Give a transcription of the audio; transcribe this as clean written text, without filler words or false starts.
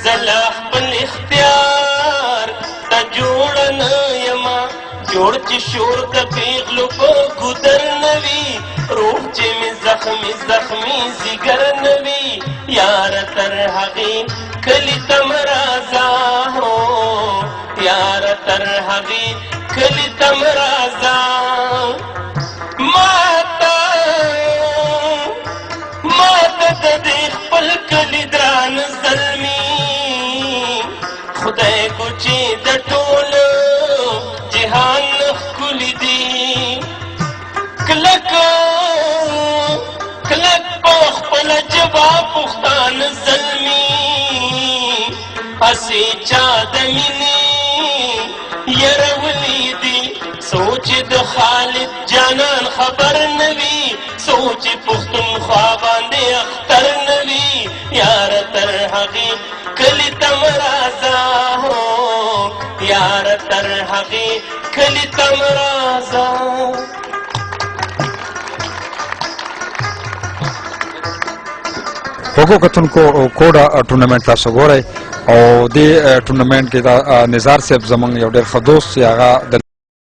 زلا خپل اختیار ته جوړه نه یما جوړ چې شور د پیغلو په ګودر نه وي روح چې مې زخمي زخمي ځیګر نه وي یاره تر هغې کلي ته م راځه هو یاره تر هغې کلي ته م راځه ماته د دې خپل کلي ګران زلمي خدای کو چې د ټول جهان ښکلي دي کلک په خپله ژبه پښتان زلمي هسې چا د مینې یرولي دي سوچ د خالد جانان خبر نه وي سوچ پښتونخوا باندې اختر نه وي یاره تر هغې کلي ته م راځه هو یاره تر هغې کلي ته م راځه وګو کتونکو کوډه ټورنمنټ تاسو ګورئ او دې ټورنمنټ کې دا نزار صاحب زمونږ یو ډېر ښه دوست چې هغه